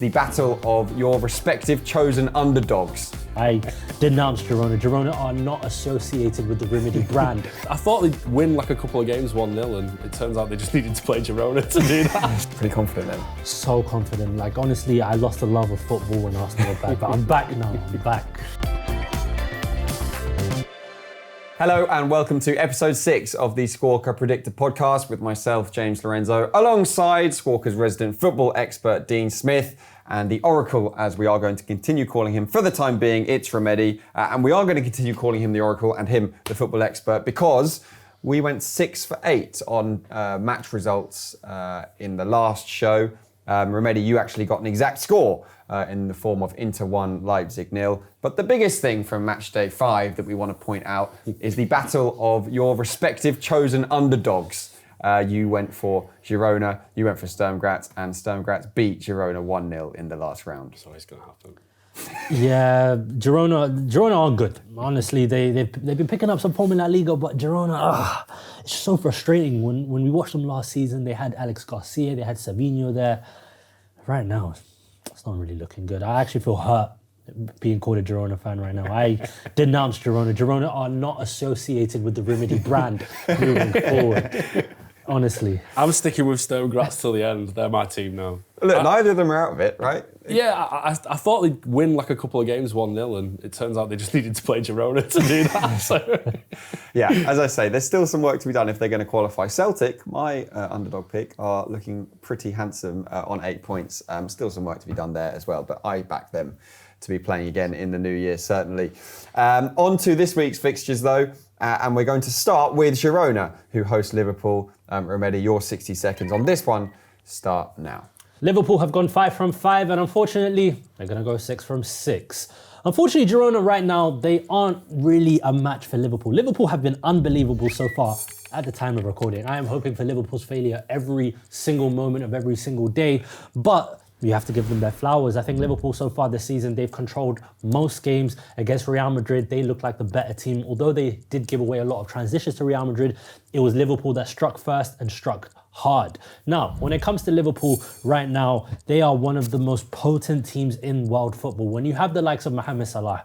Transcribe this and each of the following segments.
The battle of your respective chosen underdogs. I denounce Girona. Girona are not associated with the Rimedi brand. I thought they'd win like a couple of games 1-0 and it turns out they just needed to play Girona to do that. Pretty confident then. So confident. Like, honestly, I lost the love of football when Arsenal were back, but I'm back now. I'm back. Hello and welcome to episode 6 of the Squawka Predictor podcast with myself, James Lorenzo, alongside Squawka's resident football expert, Dean Smith, and the Oracle, as we are going to continue calling him for the time being. It's Rimedi, and we are going to continue calling him the Oracle and him the football expert because we went 6 for 8 on match results in the last show. Rimedi, you actually got an exact score in the form of Inter 1, Leipzig 0. But the biggest thing from match day 5 that we want to point out is the battle of your respective chosen underdogs. You went for Girona, you went for Sturm Graz, and Sturm Graz beat Girona 1-0 in the last round. So it's going to happen. Yeah, Girona are good. Honestly, they've been picking up some form in La Liga, but Girona, it's just so frustrating. When we watched them last season, they had Alex Garcia, they had Savinho there. Right now, it's not really looking good. I actually feel hurt being called a Girona fan right now. I denounce Girona. Girona are not associated with the Rimedi brand moving forward. Honestly. I'm sticking with Sturm Graz till the end. They're my team now. Look, neither of them are out of it, right? Yeah, I thought they'd win like a couple of games 1-0 and it turns out they just needed to play Girona to do that. So. Yeah, as I say, there's still some work to be done if they're going to qualify. Celtic, my underdog pick, are looking pretty handsome on 8 points. Still some work to be done there as well, but I back them to be playing again in the new year, certainly. On to this week's fixtures, though, and we're going to start with Girona, who host Liverpool. Rimedi, your 60 seconds on this one start now. Liverpool have gone 5 from 5, and unfortunately, they're going to go 6 from 6. Unfortunately, Girona right now, they aren't really a match for Liverpool. Liverpool have been unbelievable so far at the time of recording. I am hoping for Liverpool's failure every single moment of every single day, but you have to give them their flowers. I think Liverpool so far this season, they've controlled most games. Against Real Madrid, they look like the better team. Although they did give away a lot of transitions to Real Madrid, it was Liverpool that struck first and struck hard. Now, when it comes to Liverpool right now, they are one of the most potent teams in world football. When you have the likes of Mohamed Salah,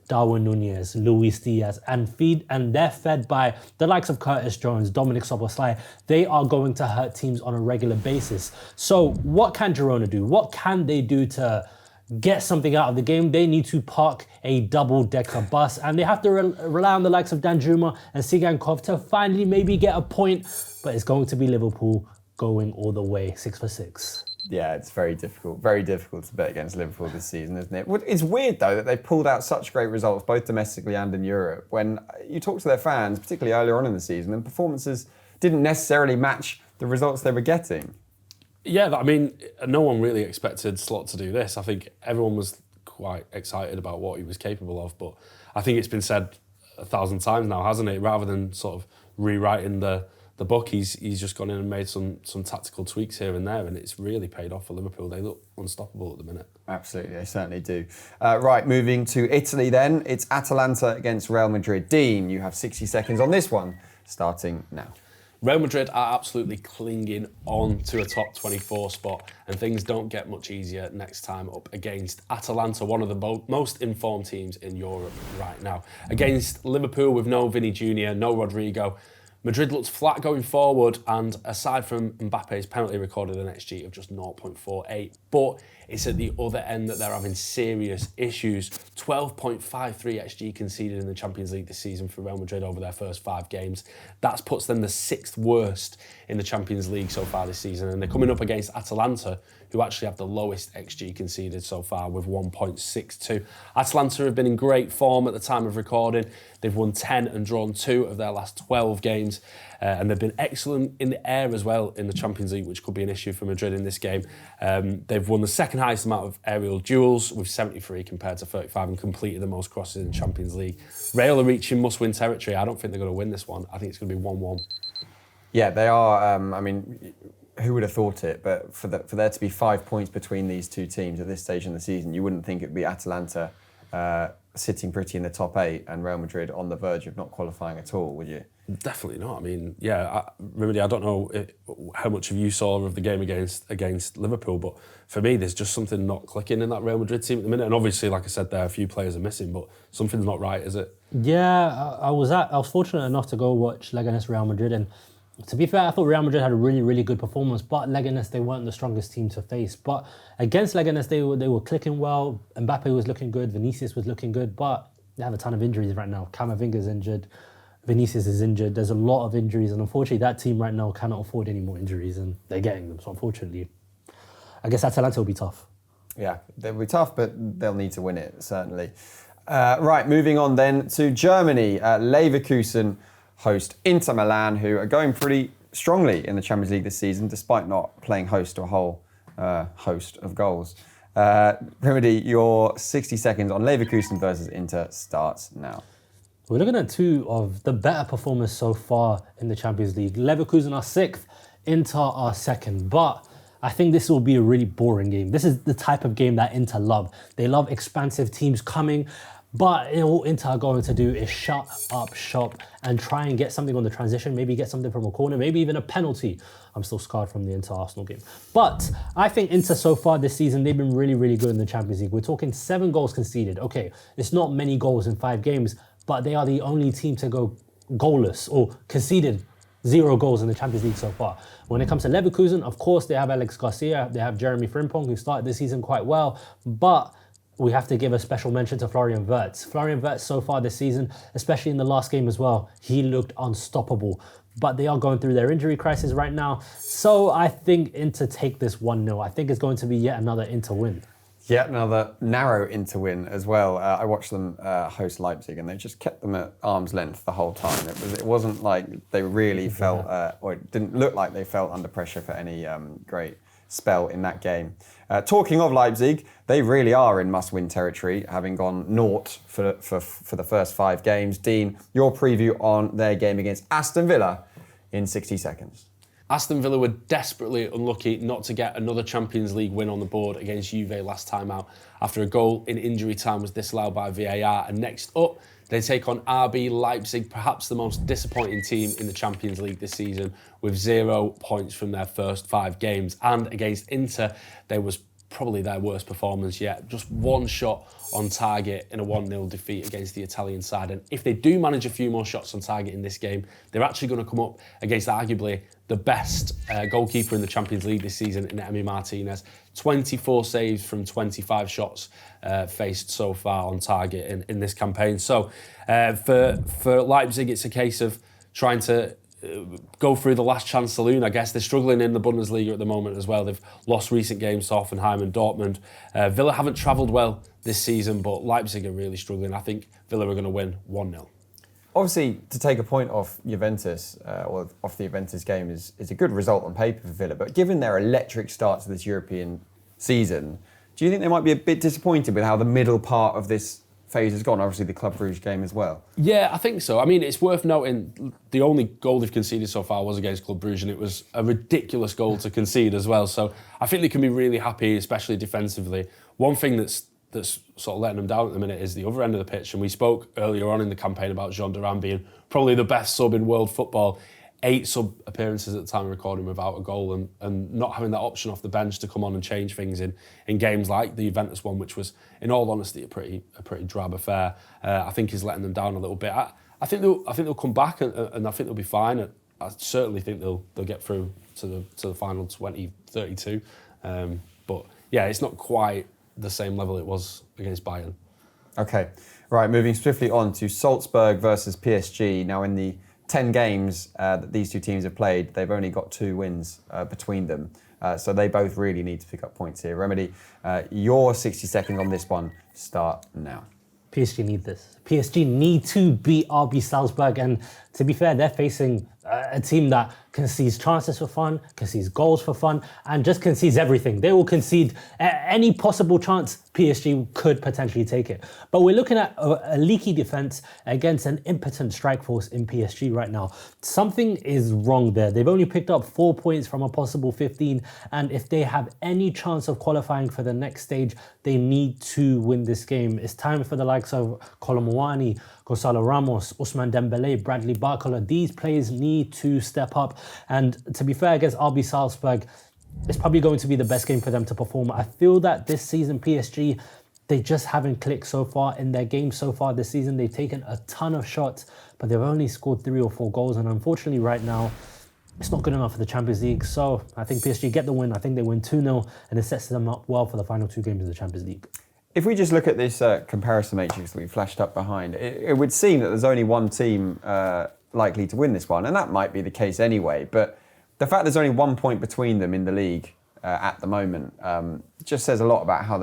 Darwin Nunez, Luis Diaz, and they're fed by the likes of Curtis Jones, Dominic Szoboszlai, they are going to hurt teams on a regular basis. So what can Girona do? What can they do to get something out of the game? They need to park a double-decker bus, and they have to rely on the likes of Danjuma and Sigankov to finally maybe get a point, but it's going to be Liverpool going all the way, 6 for 6. Yeah, it's very difficult to bet against Liverpool this season, isn't it? It's weird, though, that they've pulled out such great results, both domestically and in Europe, when you talk to their fans, particularly earlier on in the season, and performances didn't necessarily match the results they were getting. Yeah, I mean, no one really expected Slot to do this. I think everyone was quite excited about what he was capable of, but I think it's been said 1,000 times now, hasn't it? Rather than sort of rewriting the book, he's just gone in and made some tactical tweaks here and there, and it's really paid off for Liverpool. They look unstoppable at the minute. Absolutely, they certainly do. Right, moving to Italy then. It's Atalanta against Real Madrid. Dean, you have 60 seconds on this one, starting now. Real Madrid are absolutely clinging on to a top 24 spot, and things don't get much easier next time up against Atalanta, one of the most informed teams in Europe right now. Against Liverpool with no Vinny Jr., no Rodrigo, Madrid looks flat going forward, and aside from Mbappe's penalty, recorded an XG of just 0.48. But it's at the other end that they're having serious issues. 12.53 XG conceded in the Champions League this season for Real Madrid over their first 5 games. That puts them the 6th worst in the Champions League so far this season, and they're coming up against Atalanta, who actually have the lowest XG conceded so far with 1.62. Atalanta have been in great form at the time of recording. They've won 10 and drawn 2 of their last 12 games. And they've been excellent in the air as well in the Champions League, which could be an issue for Madrid in this game. They've won the second highest amount of aerial duels with 73 compared to 35 and completed the most crosses in the Champions League. Real are reaching must-win territory. I don't think they're going to win this one. I think it's going to be 1-1. Yeah, they are. I mean, who would have thought it? But for there to be 5 points between these two teams at this stage in the season, you wouldn't think it would be Atalanta sitting pretty in the top 8 and Real Madrid on the verge of not qualifying at all, would you? Definitely not. I mean, Rimedi, I don't know how much of you saw of the game against Liverpool, but for me, there's just something not clicking in that Real Madrid team at the minute. And obviously, like I said, there a few players are missing, but something's not right, is it? Yeah, I was fortunate enough to go watch Leganes Real Madrid, and to be fair, I thought Real Madrid had a really, really good performance, but Leganes, they weren't the strongest team to face. But against Leganes, they were clicking well. Mbappe was looking good, Vinicius was looking good, but they have a ton of injuries right now. Camavinga's injured, Vinicius is injured. There's a lot of injuries, and unfortunately, that team right now cannot afford any more injuries, and they're getting them. So unfortunately, I guess Atalanta will be tough. Yeah, they'll be tough, but they'll need to win it, certainly. Right, moving on then to Germany. Leverkusen host Inter Milan, who are going pretty strongly in the Champions League this season, despite not playing host to a whole host of goals. Rimedi, your 60 seconds on Leverkusen versus Inter starts now. We're looking at two of the better performers so far in the Champions League. Leverkusen are 6th, Inter are 2nd, but I think this will be a really boring game. This is the type of game that Inter love. They love expansive teams coming, but all Inter are going to do is shut up shop and try and get something on the transition, maybe get something from a corner, maybe even a penalty. I'm still scarred from the Inter-Arsenal game. But I think Inter so far this season, they've been really, really good in the Champions League. We're talking 7 goals conceded. Okay, it's not many goals in 5 games, but they are the only team to go goalless or conceded 0 goals in the Champions League so far. When it comes to Leverkusen, of course, they have Alex Garcia, they have Jeremy Frimpong, who started the season quite well, but we have to give a special mention to Florian Wirtz. Florian Wirtz so far this season, especially in the last game as well, he looked unstoppable. But they are going through their injury crisis right now. So I think Inter take this 1-0. I think it's going to be yet another Inter win. Yet another narrow Inter win as well. I watched them host Leipzig, and they just kept them at arm's length the whole time. It wasn't like they really felt, or it didn't look like they felt under pressure for any great spell in that game. Talking of Leipzig, they really are in must-win territory, having gone naught for the first 5 games. Dean, your preview on their game against Aston Villa in 60 seconds. Aston Villa were desperately unlucky not to get another Champions League win on the board against Juve last time out after a goal in injury time was disallowed by VAR. And next up, they take on RB Leipzig, perhaps the most disappointing team in the Champions League this season, with 0 points from their first 5 games. And against Inter, there was probably their worst performance yet. Just 1 shot on target in a 1-0 defeat against the Italian side. And if they do manage a few more shots on target in this game, they're actually going to come up against arguably the best goalkeeper in the Champions League this season in Emi Martinez. 24 saves from 25 shots faced so far on target in this campaign. So for Leipzig, it's a case of trying to go through the last chance saloon, I guess. They're struggling in the Bundesliga at the moment as well. They've lost recent games to Hoffenheim and Dortmund. Villa haven't travelled well this season, but Leipzig are really struggling. I think Villa are going to win 1-0. Obviously, to take a point off Juventus, or off the Juventus game, is a good result on paper for Villa. But given their electric start to this European season, do you think they might be a bit disappointed with how the middle part of this phase has gone? Obviously, the Club Brugge game as well. Yeah, I think so. I mean, it's worth noting the only goal they've conceded so far was against Club Brugge, and it was a ridiculous goal to concede as well. So I think they can be really happy, especially defensively. One thing that's sort of letting them down at the minute is the other end of the pitch. And we spoke earlier on in the campaign about Jean Duran being probably the best sub in world football. 8 sub appearances at the time of recording without a goal, and not having that option off the bench to come on and change things in games like the Juventus one, which was, in all honesty, a pretty drab affair. I think is letting them down a little bit. I think they'll come back and I think they'll be fine. I certainly think they'll get through to the final 2032. But yeah, it's not quite the same level it was against Bayern. Okay, right, moving swiftly on to Salzburg versus PSG. Now, in the 10 games that these two teams have played, they've only got 2 wins between them. So they both really need to pick up points here. Rimedi, your 60 seconds on this one start now. PSG need this. PSG need to beat RB Salzburg, and to be fair, they're facing a team that concedes chances for fun, concedes goals for fun, and just concedes everything. They will concede any possible chance PSG could potentially take it. But we're looking at a leaky defense against an impotent strike force in PSG right now. Something is wrong there. They've only picked up 4 points from a possible 15, and if they have any chance of qualifying for the next stage, they need to win this game. It's time for the likes of Colomwani, Gonzalo Ramos, Ousmane Dembele, Bradley Barcola. These players need to step up. And to be fair, against RB Salzburg, it's probably going to be the best game for them to perform. I feel that this season, PSG, they just haven't clicked so far in their game so far this season. They've taken a ton of shots, but they've only scored 3 or 4 goals. And unfortunately, right now, it's not good enough for the Champions League. So I think PSG get the win. I think they win 2-0, and it sets them up well for the final 2 games of the Champions League. If we just look at this comparison matrix that we flashed up behind, it would seem that there's only one team likely to win this one, and that might be the case anyway. But the fact there's only 1 point between them in the league at the moment just says a lot about how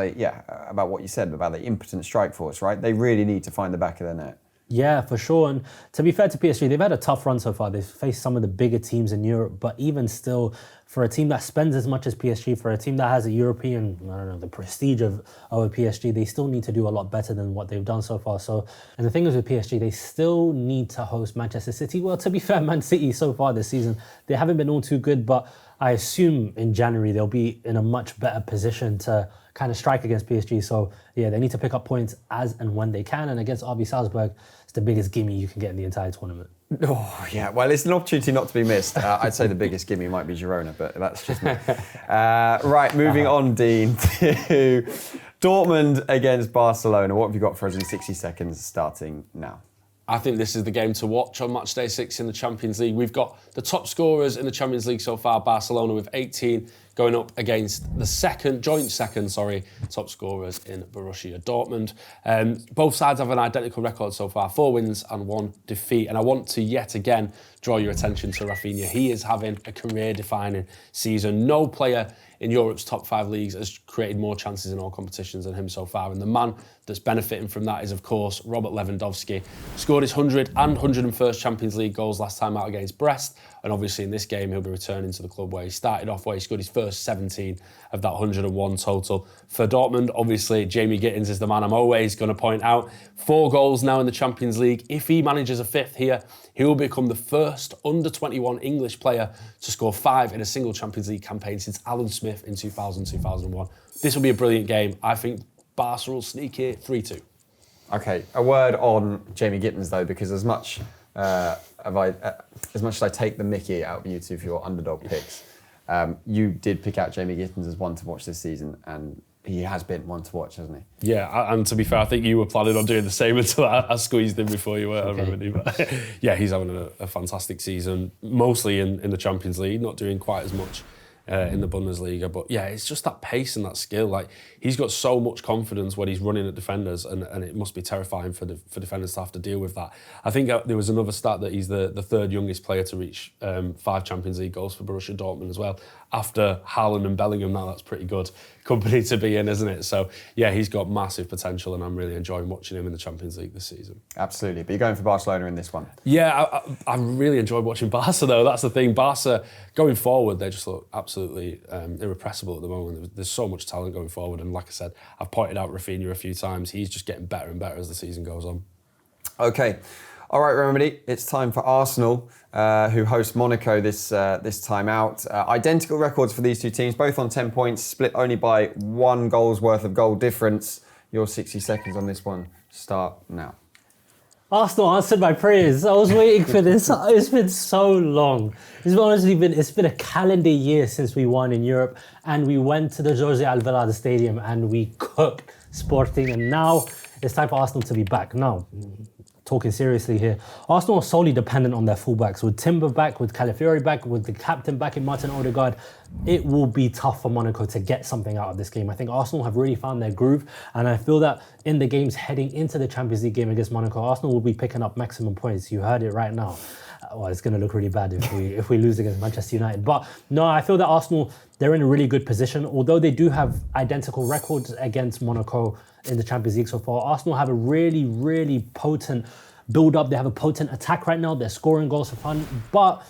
about what you said about the impotent strike force, right? They really need to find the back of the net. Yeah, for sure. And to be fair to PSG, they've had a tough run so far. They've faced some of the bigger teams in Europe, but even still, for a team that spends as much as PSG, for a team that has a European, the prestige of a PSG, they still need to do a lot better than what they've done so far. So, and the thing is with PSG, they still need to host Manchester City. Well, to be fair, Man City so far this season, they haven't been all too good, but I assume in January they'll be in a much better position to kind of strike against PSG. So yeah, they need to pick up points as and when they can. And against RB Salzburg, it's the biggest gimme you can get in the entire tournament. Oh yeah, well, it's an opportunity not to be missed. I'd say the biggest gimme might be Girona, but that's just me. Right, moving on, Dean, to Dortmund against Barcelona. What have you got for us in 60 seconds starting now? I think this is the game to watch on match day 6 in the Champions League. We've got the top scorers in the Champions League so far, Barcelona with 18, going up against the joint second top scorers in Borussia Dortmund. Both sides have an identical record so far, 4 wins and 1 defeat. And I want to yet again draw your attention to Rafinha. He is having a career-defining season. No player in Europe's top 5 leagues has created more chances in all competitions than him so far. And the man that's benefiting from that is, of course, Robert Lewandowski. Scored his 100 and 101st Champions League goals last time out against Brest. And obviously in this game, he'll be returning to the club where he started off, where he scored his first 17 of that 101 total. For Dortmund, obviously, Jamie Gittins is the man I'm always going to point out. 4 goals now in the Champions League. If he manages a 5th here, he will become the first under-21 English player to score 5 in a single Champions League campaign since Alan Smith in 2000-2001. This will be a brilliant game. I think Barca will sneak here 3-2. Okay, a word on Jamie Gittins though, because as much as I take the mickey out of you two for your underdog picks, you did pick out Jamie Gittins as one to watch this season, and he has been one to watch, hasn't he? Yeah, and to be fair, I think you were planning on doing the same until I squeezed him before you were. Okay. Remedy, but yeah, he's having a fantastic season, mostly in the Champions League, not doing quite as much in the Bundesliga. But yeah, it's just that pace and that skill. Like, he's got so much confidence when he's running at defenders, and it must be terrifying for defenders to have to deal with that. I think there was another stat that he's the 3rd youngest player to reach 5 Champions League goals for Borussia Dortmund as well. After Haaland and Bellingham, now that's pretty good company to be in, isn't it? So yeah, he's got massive potential, and I'm really enjoying watching him in the Champions League this season. Absolutely, but you're going for Barcelona in this one. Yeah, I really enjoyed watching Barca though. That's the thing. Barca going forward, they just look absolutely irrepressible at the moment. There's so much talent going forward, and like I said, I've pointed out Rafinha a few times. He's just getting better and better as the season goes on. Okay. All right, Rimedi, it's time for Arsenal, who host Monaco this time out. Identical records for these two teams, both on 10 points, split only by 1 goal's worth of goal difference. Your 60 seconds on this one start now. Arsenal answered my prayers. I was waiting for this. It's been so long. It's been a calendar year since we won in Europe, and we went to the José Alvalade Stadium and we cooked Sporting, and now it's time for Arsenal to be back. Now, talking seriously here, Arsenal are solely dependent on their fullbacks. With Timber back, with Calafiori back, with the captain back in Martin Odegaard, it will be tough for Monaco to get something out of this game. I think Arsenal have really found their groove, and I feel that in the games heading into the Champions League game against Monaco, Arsenal will be picking up maximum points. You heard it right now. Well, it's going to look really bad if we lose against Manchester United. But no, I feel that Arsenal, they're in a really good position. Although they do have identical records against Monaco in the Champions League so far, Arsenal have a really, really potent build up. They have a potent attack right now. They're scoring goals for fun. But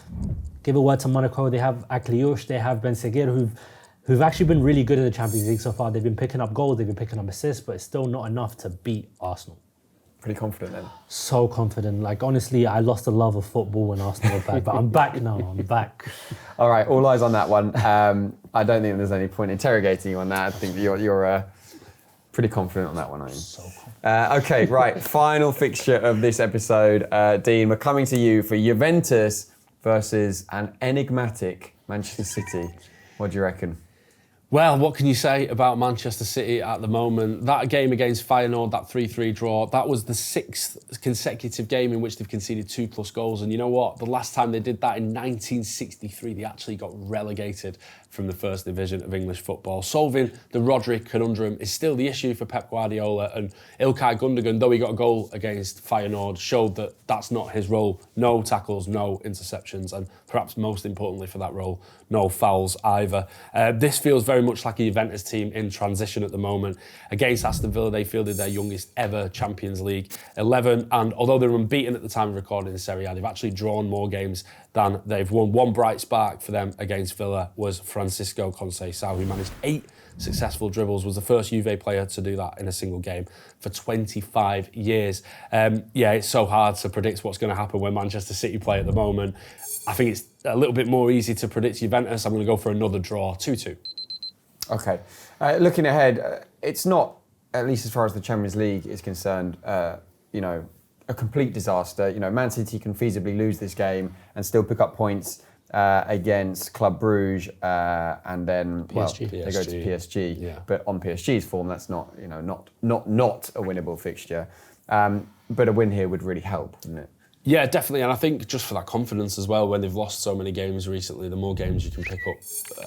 give a word to Monaco. They have Akliouche, they have Ben Seguir, who've actually been really good in the Champions League so far. They've been picking up goals, they've been picking up assists, but it's still not enough to beat Arsenal. Pretty confident then? So confident. Like, honestly, I lost the love of football when Arsenal were back, but I'm back now. I'm back. All right, all eyes on that one. I don't think there's any point interrogating you on that. I think you're pretty confident on that one, aren't you? So confident. Okay, right. Final fixture of this episode. Dean, we're coming to you for Juventus versus an enigmatic Manchester City. What do you reckon? Well, what can you say about Manchester City at the moment? That game against Feyenoord, that 3-3 draw, that was the 6th consecutive game in which they've conceded 2+ goals. And you know what? The last time they did that in 1963, they actually got relegated from the first division of English football. Solving the Rodri conundrum is still the issue for Pep Guardiola, and Ilkay Gundogan, though he got a goal against Feyenoord, showed that that's not his role. No tackles, no interceptions, and perhaps most importantly for that role, no fouls either. This feels very much like a Juventus team in transition at the moment. Against Aston Villa, they fielded their youngest ever Champions League 11, and although they were unbeaten at the time of recording in Serie A, they've actually drawn more games than they've won. One bright spark for them against Villa was Francisco Conceição, who managed 8 successful dribbles, was the first Juve player to do that in a single game for 25 years. It's so hard to predict what's going to happen when Manchester City play at the moment. I think it's a little bit more easy to predict Juventus. I'm going to go for another draw, 2-2. Okay. Looking ahead, it's not, at least as far as the Champions League is concerned, a complete disaster. Man City can feasibly lose this game and still pick up points against Club Brugge, and then PSG. They go to PSG. Yeah. But on PSG's form, that's not a winnable fixture. But a win here would really help, wouldn't it? Yeah, definitely, and I think just for that confidence as well, when they've lost so many games recently, the more games you can pick up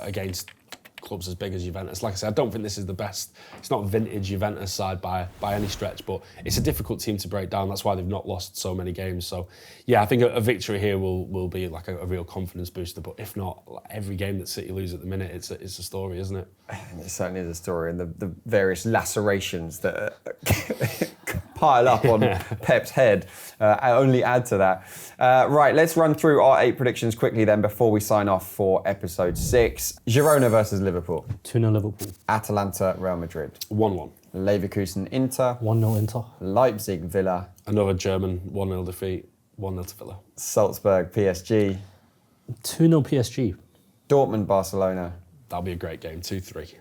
against clubs as big as Juventus. Like I said, I don't think this is the best. It's not vintage Juventus side by any stretch, but it's a difficult team to break down. That's why they've not lost so many games. So, yeah, I think a victory here will be like a real confidence booster. But if not, like every game that City lose at the minute, it's a story, isn't it? It certainly is a story, and the various lacerations that pile up on Pep's head only add to that. Right, let's run through our 8 predictions quickly then before we sign off for episode 6. Girona versus Liverpool. 2-0 Liverpool. Atalanta, Real Madrid. 1-1. Leverkusen, Inter. 1-0 Inter. Leipzig, Villa. Another German 1-0 defeat, 1-0 to Villa. Salzburg, PSG. 2-0 PSG. Dortmund, Barcelona. That'll be a great game, 2-3.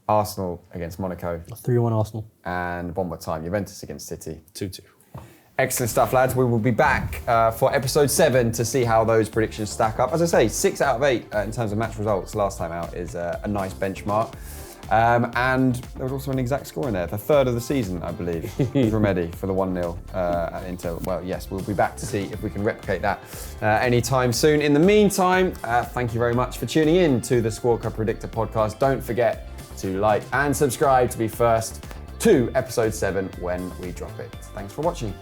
Arsenal against Monaco. 3-1 Arsenal. And one more time, Juventus against City. 2-2. Excellent stuff, lads. We will be back for episode 7 to see how those predictions stack up. As I say, 6 out of 8 in terms of match results last time out is a nice benchmark. And there was also an exact score in there. The third of the season, I believe, was Rimedi for the 1-0 at Inter. Well, yes, we'll be back to see if we can replicate that anytime soon. In the meantime, thank you very much for tuning in to the Squawka Predictor podcast. Don't forget to like and subscribe to be first to episode 7 when we drop it. Thanks for watching.